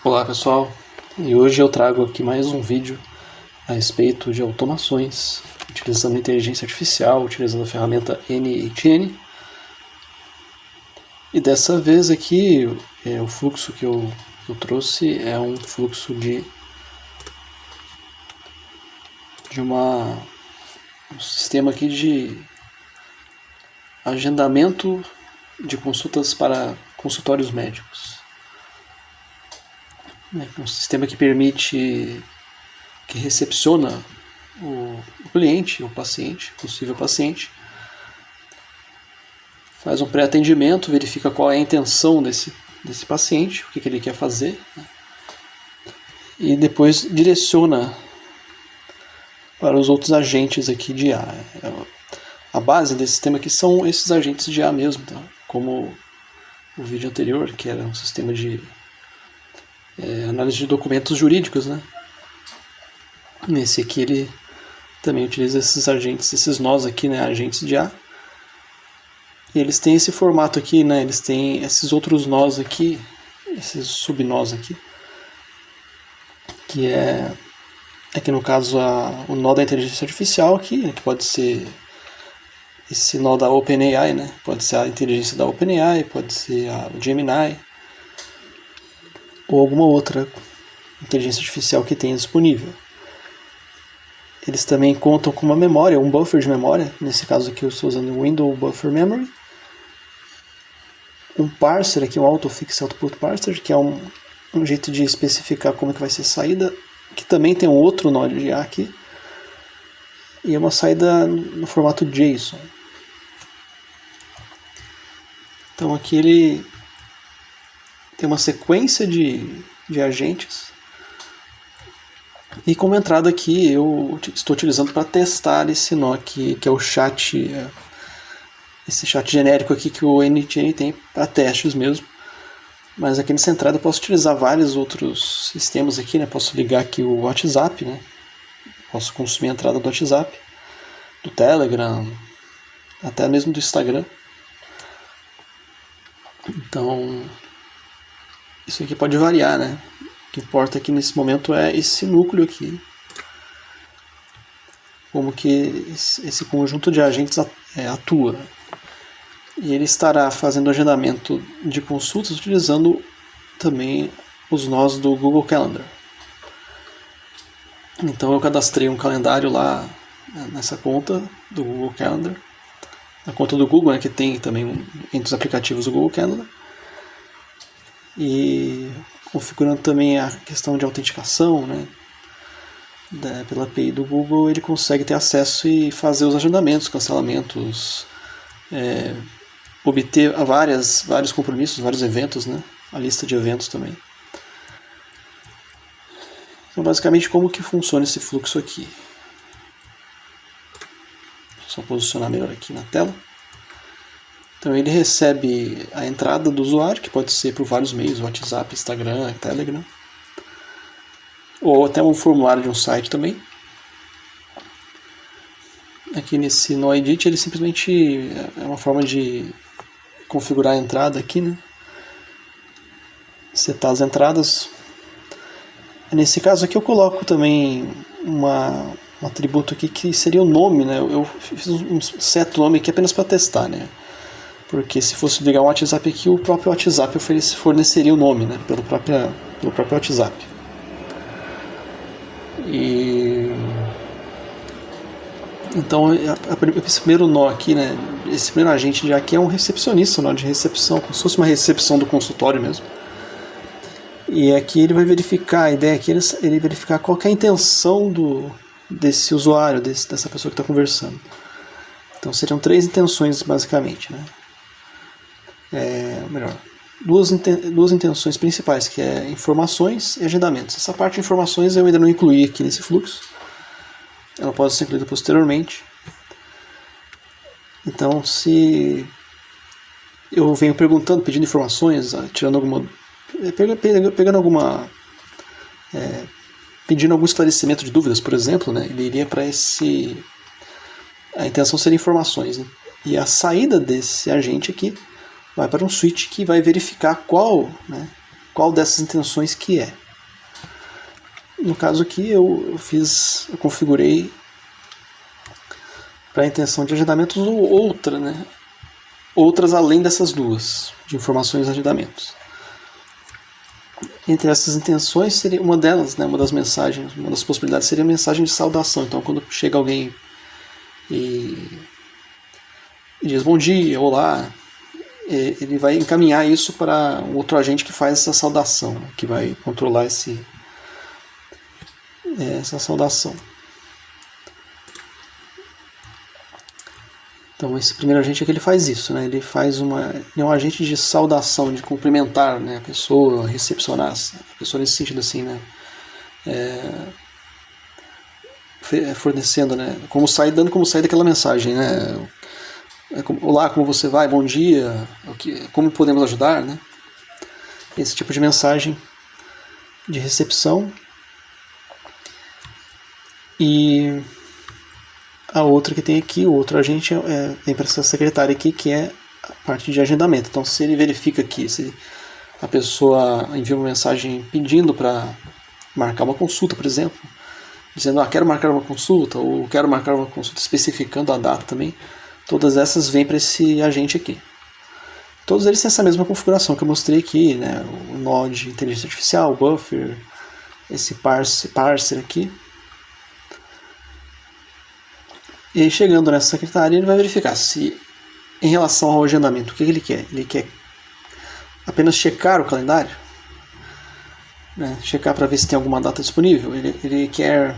Olá pessoal, e hoje eu trago aqui mais um vídeo a respeito de automações utilizando inteligência artificial, utilizando a ferramenta n8n. E dessa vez aqui o fluxo que eu trouxe é um fluxo de um sistema aqui de agendamento de consultas para consultórios médicos. Um sistema que permite, que recepciona o cliente, o paciente, possível paciente, faz um pré-atendimento, verifica qual é a intenção desse paciente, o que ele quer fazer, e depois direciona para os outros agentes aqui de IA. A base desse sistema aqui são esses agentes de IA mesmo, tá? Como o vídeo anterior, que era um sistema de análise de documentos jurídicos, né? Nesse aqui ele também utiliza esses agentes, esses nós aqui, né? Agentes de IA. E eles têm esse formato aqui, né? Eles têm esses outros nós aqui, esses subnós aqui, que aqui no caso o nó da inteligência artificial aqui, né? Que pode ser esse nó da OpenAI, né? Pode ser a inteligência da OpenAI, pode ser a Gemini, ou alguma outra inteligência artificial que tenha disponível. Eles também contam com uma memória, um buffer de memória, nesse caso aqui eu estou usando o Window Buffer Memory, um parser aqui, um Autofix Output Parser, que é um jeito de especificar como que vai ser a saída, que também tem um outro nó de IA aqui, e é uma saída no formato JSON. Então aqui ele tem uma sequência de agentes. E como entrada aqui, eu estou utilizando para testar esse nó aqui, que é o chat, esse chat genérico aqui que o n8n tem para testes mesmo. Mas aqui nessa entrada eu posso utilizar vários outros sistemas aqui, né? Posso ligar aqui o WhatsApp, né? Posso consumir a entrada do WhatsApp, do Telegram, até mesmo do Instagram. Então, isso aqui pode variar, né? O que importa aqui nesse momento é esse núcleo aqui. Como que esse conjunto de agentes atua. E ele estará fazendo agendamento de consultas utilizando também os nós do Google Calendar. Então eu cadastrei um calendário lá nessa conta do Google Calendar. A conta do Google, né, que tem também entre os aplicativos do Google Calendar. E configurando também a questão de autenticação, né, pela API do Google, ele consegue ter acesso e fazer os agendamentos, cancelamentos, obter vários compromissos, vários eventos, né, a lista de eventos também. Então, basicamente, como que funciona esse fluxo aqui? Só posicionar melhor aqui na tela. Então ele recebe a entrada do usuário, que pode ser por vários meios, WhatsApp, Instagram, Telegram, ou até um formulário de um site também. Aqui nesse no Edit ele simplesmente é uma forma de configurar a entrada aqui, né? Setar as entradas. Nesse caso aqui eu coloco também um atributo aqui que seria o nome, né? Eu fiz um set nome aqui apenas para testar, né? Porque se fosse ligar um WhatsApp aqui, o próprio WhatsApp forneceria o nome, né? Pelo próprio WhatsApp. Então, esse primeiro nó aqui, né? Esse primeiro agente de aqui é um recepcionista, um nó de recepção, como se fosse uma recepção do consultório mesmo. E aqui ele vai verificar, a ideia aqui é ele verificar qual que é a intenção desse usuário, dessa pessoa que está conversando. Então seriam 3 intenções basicamente, né? Duas intenções principais, que é informações e agendamentos. Essa parte de informações eu ainda não incluí aqui nesse fluxo. Ela pode ser incluída posteriormente. Então, se eu venho perguntando, pedindo informações, tirando alguma, pegando alguma, pedindo algum esclarecimento de dúvidas, por exemplo, né, ele iria para a intenção seria informações, né? E a saída desse agente aqui vai para um switch que vai verificar qual qual dessas intenções que é. No caso aqui eu configurei para a intenção de agendamentos ou outra, né? Outras além dessas duas, de informações e agendamentos. Entre essas intenções, seria uma delas, né, uma das mensagens, uma das possibilidades seria a mensagem de saudação. Então, quando chega alguém e diz bom dia, olá, ele vai encaminhar isso para um outro agente que faz essa saudação, né, que vai controlar essa saudação. Então esse primeiro agente é que ele faz isso, né? Ele é um agente de saudação, de cumprimentar, né, a pessoa, recepcionar a pessoa nesse sentido assim, né? Fornecendo, né? Dando como saída aquela mensagem, né? Olá, como você vai? Bom dia. Como podemos ajudar, né? Esse tipo de mensagem de recepção. E a outra que tem aqui, o outro agente tem para essa secretária aqui, que é a parte de agendamento. Então, se ele verifica aqui, se a pessoa envia uma mensagem pedindo para marcar uma consulta, por exemplo, dizendo, quero marcar uma consulta, ou quero marcar uma consulta especificando a data também, todas essas vêm para esse agente aqui. Todos eles têm essa mesma configuração que eu mostrei aqui, né? O nó de inteligência artificial, o buffer, esse parser aqui. E aí, chegando nessa secretária, ele vai verificar se, em relação ao agendamento, o que ele quer? Ele quer apenas checar o calendário, né? Checar para ver se tem alguma data disponível. Ele quer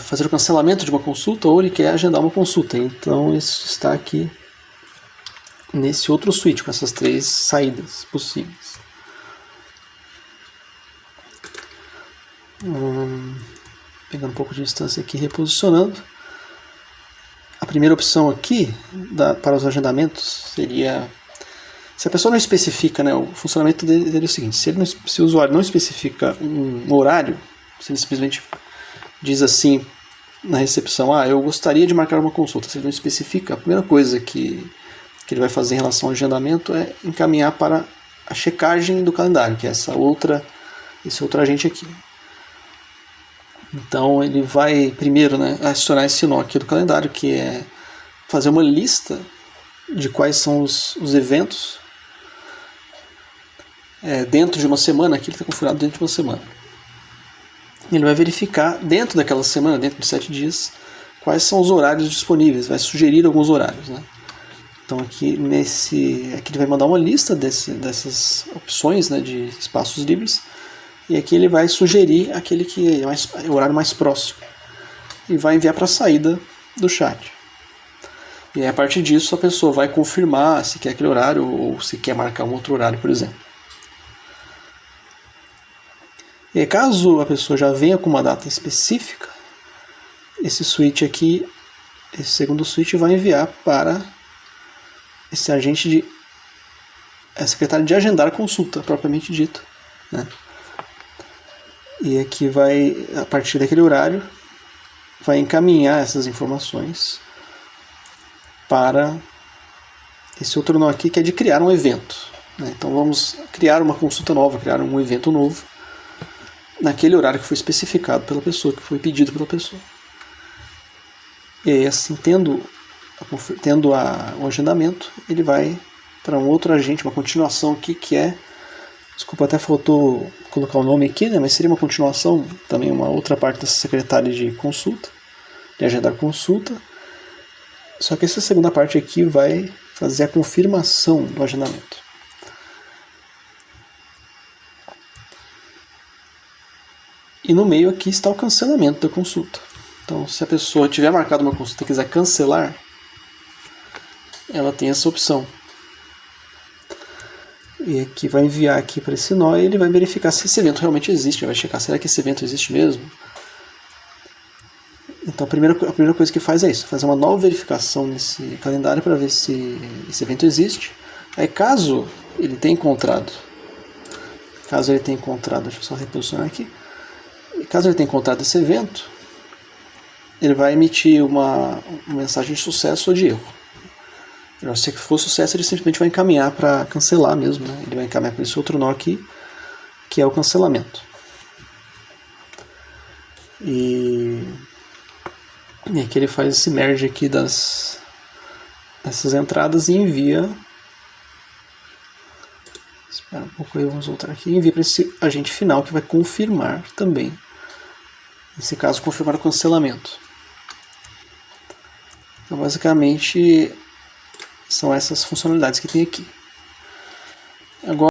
fazer o cancelamento de uma consulta, ou ele quer agendar uma consulta. Então, isso está aqui nesse outro switch, com essas três saídas possíveis. Pegando um pouco de distância aqui, reposicionando. A primeira opção aqui para os agendamentos seria, se a pessoa não especifica, né, o funcionamento dele é o seguinte: se o usuário não especifica um horário, se ele simplesmente diz assim na recepção, eu gostaria de marcar uma consulta, se ele não especifica, a primeira coisa que ele vai fazer em relação ao agendamento é encaminhar para a checagem do calendário, que é esse outro agente aqui. Então ele vai primeiro, né, acionar esse nó aqui do calendário, que é fazer uma lista de quais são os eventos dentro de uma semana. Aqui ele está configurado dentro de uma semana. Ele vai verificar dentro daquela semana, dentro de 7 dias, quais são os horários disponíveis, vai sugerir alguns horários, né? Então aqui ele vai mandar uma lista dessas opções, né, de espaços livres. E aqui ele vai sugerir aquele que é o horário mais próximo. E vai enviar para a saída do chat. E aí, a partir disso a pessoa vai confirmar se quer aquele horário ou se quer marcar um outro horário, por exemplo. E aí, caso a pessoa já venha com uma data específica, esse switch aqui, esse segundo switch vai enviar para esse agente secretário de agendar a consulta, propriamente dito, né? E aqui vai, a partir daquele horário, vai encaminhar essas informações para esse outro nó aqui, que é de criar um evento, né? Então vamos criar uma consulta nova, criar um evento novo, naquele horário que foi especificado pela pessoa, que foi pedido pela pessoa. E aí, assim, tendo o agendamento, ele vai para um outro agente, uma continuação aqui, que é, desculpa, até faltou colocar o nome aqui, né, mas seria uma continuação, também uma outra parte dessa secretária de consulta, de agendar consulta. Só que essa segunda parte aqui vai fazer a confirmação do agendamento. E no meio aqui está o cancelamento da consulta. Então, se a pessoa tiver marcado uma consulta e quiser cancelar, ela tem essa opção. E aqui vai enviar aqui para esse nó e ele vai verificar se esse evento realmente existe. Vai checar, será que esse evento existe mesmo? Então a primeira coisa que faz é isso, fazer uma nova verificação nesse calendário para ver se esse evento existe. Aí caso ele tenha encontrado, deixa eu só reposicionar aqui. Caso ele tenha encontrado esse evento, ele vai emitir uma mensagem de sucesso ou de erro. Se for sucesso, ele simplesmente vai encaminhar para cancelar mesmo, né? Ele vai encaminhar para esse outro nó aqui, que é o cancelamento. E aqui ele faz esse merge aqui dessas entradas e envia. Espera um pouco aí, vamos voltar aqui. Envia para esse agente final que vai confirmar também. Nesse caso, confirmar o cancelamento. Então, basicamente, são essas funcionalidades que tem aqui. Agora